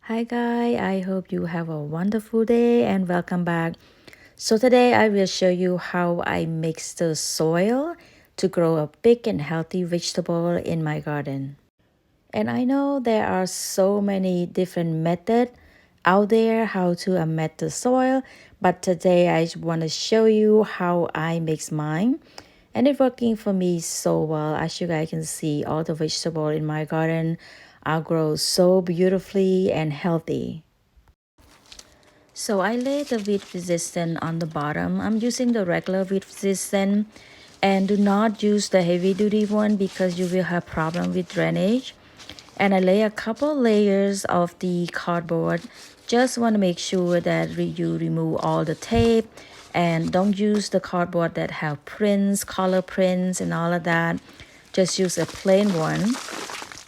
Hi guys, I hope you have a wonderful day and welcome back. So today I will show you how I mix the soil to grow a big and healthy vegetable in my garden. And I know there are so many different methods out there how to amend the soil, but today I want to show you how I mix mine. And it's working for me so well. As you guys can see, all the vegetables in my garden are grow so beautifully and healthy. So I lay the weed resistant on the bottom. I'm using the regular weed resistant, and do not use the heavy duty one because you will have problem with drainage. And I lay a couple layers of the cardboard. Just want to make sure that you remove all the tape and don't use the cardboard that have prints, color prints and all of that. Just use a plain one.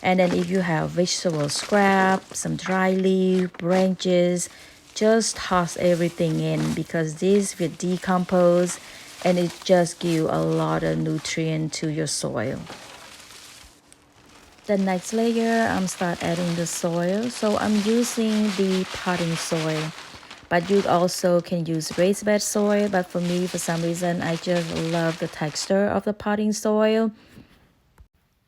And then if you have vegetable scrap, some dry leaf, branches, just toss everything in because this will decompose and it just give a lot of nutrient to your soil. The next layer, I'm start adding the soil. So I'm using the potting soil, but you also can use raised bed soil. But for me, for some reason, I just love the texture of the potting soil.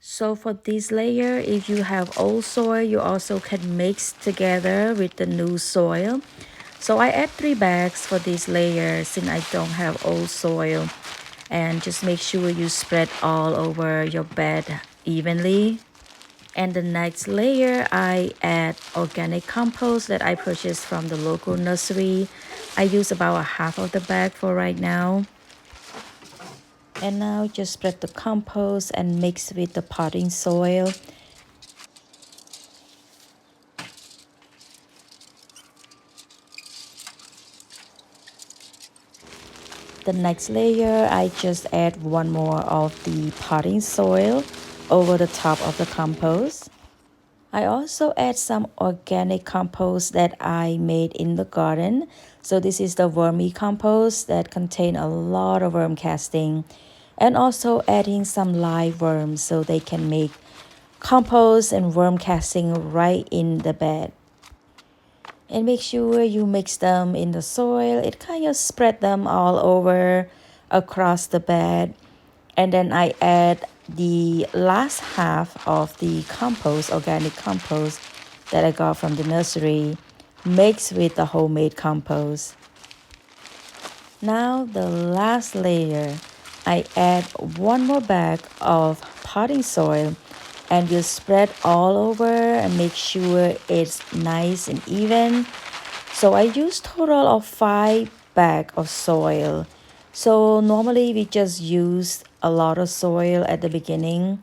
So for this layer, if you have old soil, you also can mix together with the new soil. So I add 3 bags for this layer since I don't have old soil. And just make sure you spread all over your bed evenly. And the next layer, I add organic compost that I purchased from the local nursery. I use about a half of the bag for right now. And now just spread the compost and mix with the potting soil. The next layer, I just add one more of the potting soil over the top of the compost. I also add some organic compost that I made in the garden. So this is the wormy compost that contain a lot of worm casting, and also adding some live worms so they can make compost and worm casting right in the bed. And make sure you mix them in the soil. It kind of spread them all over across the bed. And then I add the last half of the compost, organic compost that I got from the nursery, mixed with the homemade compost. Now the last layer, I add one more bag of potting soil and you spread all over and make sure it's nice and even. So I use total of 5 bags of soil. So normally we just use a lot of soil at the beginning,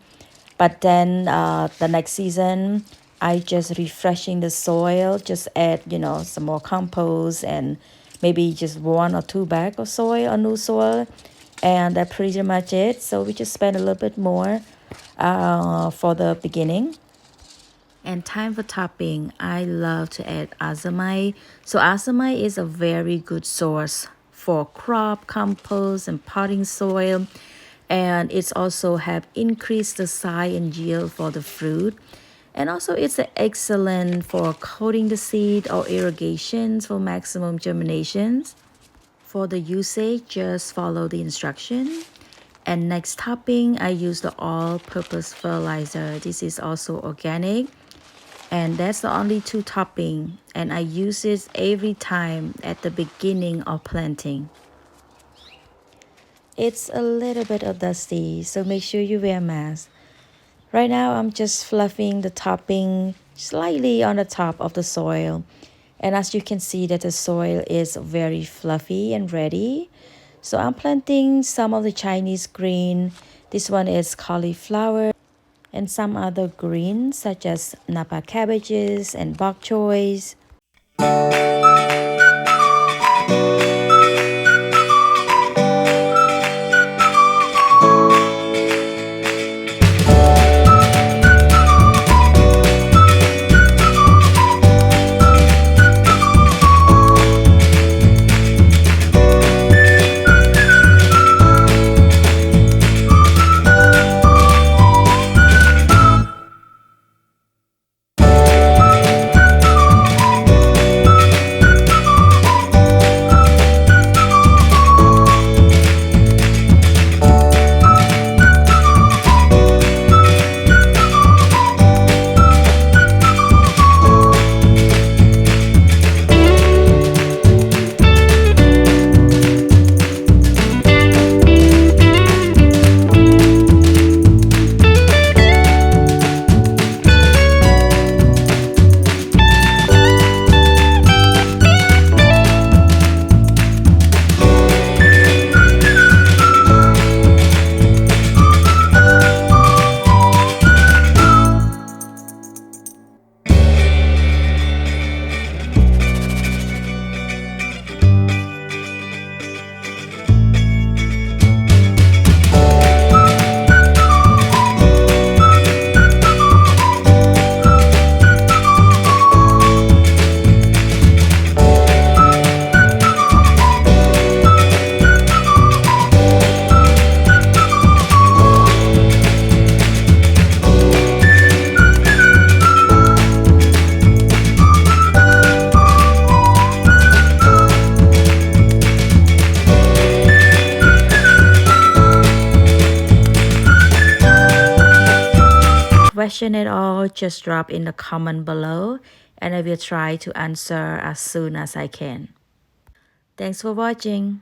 but then the next season I just refreshing the soil, just add some more compost and maybe just 1 or 2 bags of soil or new soil, and that's pretty much it. So we just spend a little bit more for the beginning. And time for topping, I love to add Azomite. So Azomite is a very good source for crop, compost, and potting soil. And it's also have increased the size and yield for the fruit. And also it's excellent for coating the seed or irrigations for maximum germinations. For the usage, just follow the instruction. And next topping, I use the all-purpose fertilizer. This is also organic. And that's the only 2 topping, and I use it every time at the beginning of planting. It's a little bit of dusty, so make sure you wear a mask. Right now I'm just fluffing the topping slightly on the top of the soil, and as you can see that the soil is very fluffy and ready. So I'm planting some of the Chinese green. This one is cauliflower and some other greens such as Napa cabbages and bok choys. question at all, just drop in the comment below and I will try to answer as soon as I can. Thanks for watching.